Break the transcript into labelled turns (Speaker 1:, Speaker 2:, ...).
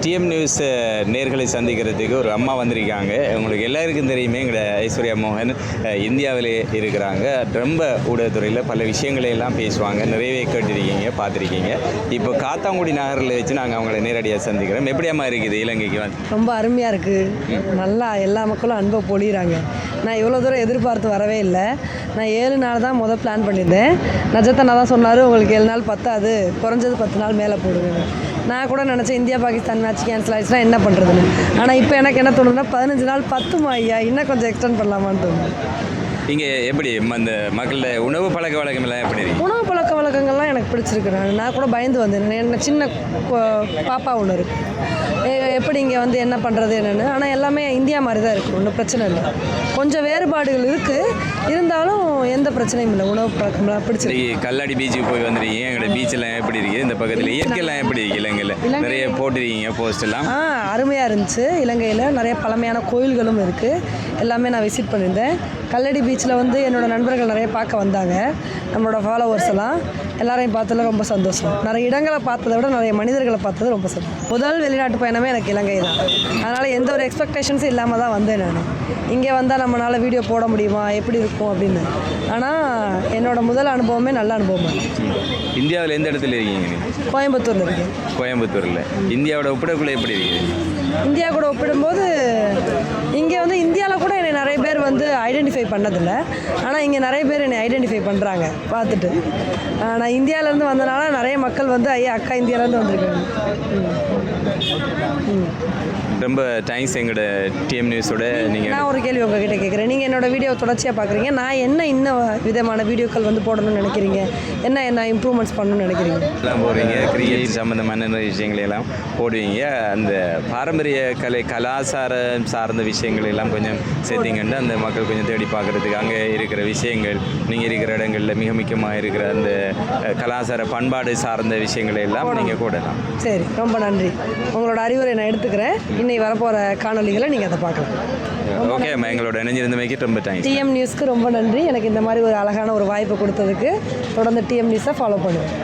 Speaker 1: DM news நேர்களை சந்திக்கிறதுக்கு ஒரு அம்மா வந்திருக்காங்க. உங்களுக்கு எல்லாருக்கும் தெரியுமே, எங்களோட ஐஸ்வர்யா மோகன் இந்தியாவிலே இருக்கிறாங்க. ரொம்ப ஊடகத்துறையில் பல விஷயங்களை எல்லாம் பேசுவாங்க. நிறையவே கேட்டிருக்கீங்க, பார்த்துருக்கீங்க. இப்போ காத்தாங்குடி நகரில் வச்சு நாங்கள் அவங்கள நேரடியாக சந்திக்கிறோம். எப்படியாம்மா இருக்குது இலங்கைக்கு வந்து?
Speaker 2: ரொம்ப அருமையாக இருக்குது. நல்லா எல்லா மக்களும் அன்பை பொழிகிறாங்க. நான் இவ்வளோ தூரம் எதிர்பார்த்து வரவே இல்லை. நான் 7 நாள் தான் பிளான் பண்ணியிருந்தேன். நஜத்தனா தான் சொன்னார், உங்களுக்கு 7 நாள் பத்தாது, குறைஞ்சது 10 நாள் மேலே போடுவேன். நான் கூட நினச்சேன் இந்தியா பாகிஸ்தான் மேட்ச் கேன்சல் ஆகிடுச்சுன்னா என்ன பண்ணுறதுன்னு. ஆனால் இப்போ எனக்கு என்ன தோணுதுன்னா 15 நாள் 10 ஐயா, இன்னும் கொஞ்சம் எக்ஸ்டெண்ட் பண்ணலாமான்னு தோணுது.
Speaker 1: இங்கே எப்படி அந்த மக்களோட உணவு பழக்க வழக்கமெல்லாம் எப்படி இருக்கு?
Speaker 2: உணவு பழக்க வழக்கங்கள்லாம் எனக்கு பிடிச்சிருக்கு. நான் கூட பயந்து வந்தேன். என்ன சின்ன பாப்பா ஒன்று இருக்குது, எப்படி இங்கே வந்து என்ன பண்ணுறது என்னென்னு. ஆனால் எல்லாமே இந்தியா மாதிரி தான் இருக்குது, ஒன்றும் பிரச்சனை இல்லை. கொஞ்சம் வேறுபாடுகள் இருக்குது, இருந்தாலும் எந்த பிரச்சனையும் இல்லை. உணவு பழக்கம்லாம் பிடிச்சிருக்கு.
Speaker 1: கல்லாடி பீச்சுக்கு போய் வந்துருக்கீங்க. எங்களோட பீச்செல்லாம் எப்படி இருக்குது? இந்த பக்கத்தில் இயற்கையெல்லாம் எப்படி இருக்குது? இலங்கையில் நிறைய போட்டிருக்கீங்க போஸ்ட் எல்லாம்.
Speaker 2: அருமையாக இருந்துச்சு. இலங்கையில் நிறைய பழமையான கோயில்களும் இருக்குது. எல்லாமே நான் விசிட் பண்ணியிருந்தேன். கல்லடி பீச்சில் வந்து என்னோடய நண்பர்கள் நிறைய பார்க்க வந்தாங்க. நம்மளோட ஃபாலோவர்ஸ் எல்லாம் எல்லாரையும் பார்த்ததில் ரொம்ப சந்தோஷம். நிறைய இடங்களை பார்த்ததை விட நிறைய மனிதர்களை பார்த்தது ரொம்ப சந்தோஷம். முதல் வெளிநாட்டு பயணமே எனக்கு இலங்கை தான். அதனால் எந்த ஒரு எக்ஸ்பெக்டேஷன்ஸும் இல்லாமல் தான் வந்தேன் நான். இங்கே வந்தால் நம்மளால் வீடியோ போட முடியுமா, எப்படி இருக்கும் அப்படின்னு. ஆனால் என்னோடய முதல் அனுபவமே நல்ல அனுபவம்.
Speaker 1: இந்தியாவில் எந்த இடத்துல இருக்கீங்க?
Speaker 2: கோயம்புத்தூரில் இருக்கேன்.
Speaker 1: கோயம்புத்தூரில். இந்தியாவோட ஒப்பிடக்குள்ள எப்படி இருக்குது?
Speaker 2: இந்தியா கூட ஒப்பிடும்போது இங்கே வந்து இந்தியாவில் கூட என்னை நிறைய பேர் வந்து ஐடென்டிஃபை பண்ணதில்லை. ஆனால் இங்கே நிறைய பேர் என்னை ஐடென்டிஃபை பண்ணுறாங்க பார்த்துட்டு. நான் இந்தியாவிலேருந்து வந்தனால நிறைய மக்கள் வந்து ஐயா அக்கா இந்தியாவிலேருந்து வந்திருக்காங்க.
Speaker 1: ரொம்ப தேங்க்ஸ். எங்களோட டிஎம் நியூஸோட நீங்கள்.
Speaker 2: நான் ஒரு கேள்வி உங்ககிட்ட கேட்குறேன். நீங்கள் என்னோடய வீடியோ தொடர்ச்சியாக பார்க்குறீங்க. நான் என்ன இன்னும் விதமான வீடியோக்கள் வந்து போடணும்னு நினைக்கிறீங்க? என்ன இம்ப்ரூவ்மெண்ட்ஸ் பண்ணணும்னு நினைக்கிறீங்க?
Speaker 1: எல்லாம் போடுறீங்க, கிரிக்கெட் சம்மந்தமான விஷயங்களெல்லாம் போடுவீங்க. அந்த பாரம்பரிய கலாச்சாரம் சார்ந்த விஷயங்கள் எல்லாம் கொஞ்சம் சேர்த்திங்கன்னா அந்த மக்கள் கொஞ்சம் தேடி பார்க்குறதுக்கு அங்கே இருக்கிற விஷயங்கள், நீங்கள் இருக்கிற இடங்களில் மிக முக்கியமாக இருக்கிற அந்த கலாச்சார பண்பாடு சார்ந்த விஷயங்களை எல்லாம் நீங்கள் கூடலாம்.
Speaker 2: சரி, ரொம்ப நன்றி. உங்களோட அறிவுரை நான் எடுத்துக்கிறேன். இன்னைக்கு வரப்போகிற காணொலிகளை நீங்கள் அதை பார்க்கலாம்.
Speaker 1: ஓகே, எங்களோட இணைஞ்சிருந்தமைக்கு ரொம்ப தேங்க்ஸ்.
Speaker 2: டிஎம் நியூஸ்க்கு ரொம்ப நன்றி. எனக்கு இந்த மாதிரி ஒரு அழகான ஒரு வாய்ப்பு கொடுத்ததுக்கு. தொடர்ந்து டிஎம் நியூஸை ஃபாலோ பண்ணுவேன்.